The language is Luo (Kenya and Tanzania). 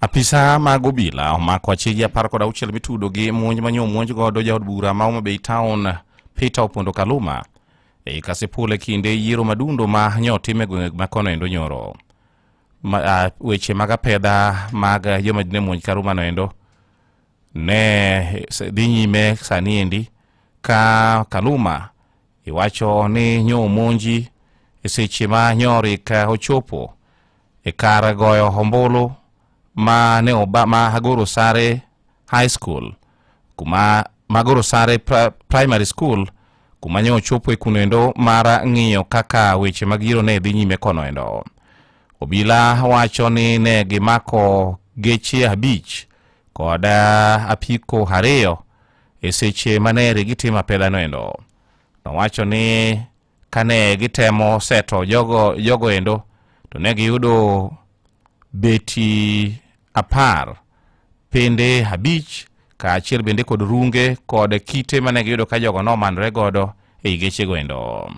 Apisa mag obila omako achiji 16 mitudo gi monj manyo monj godo jaod bura ma Homa Bay Town Peter Opondo Kaluma e Kasipul kinde yiero madundo ma nyotime gweng' makono endo nyoro. Weche mag apedha mag jomadine monj Kaluma no endo ne dhi nyime sani endi ka Kaluma iwacho ni nyo monji e seche ma nyori ka ochopo e kar goyo ombulu ma ne ma Agoro Sare High School kuma Agoro Sare Primary School kuma nyo chopo e kunendo mara ng'iyo kaka weche mag yiero ne dhi nyime kono endo. Obila wacho ni ne gimako geche 5 kod apiko 2 e seche manere gitimo apedha no endo. Wacho ni kane gitemo seto jogo endo to ne giyudo beti 10 pende 5 ka achiel bende kod runge kod kite mane giyudo ka jogo no manre godo e geche go endo.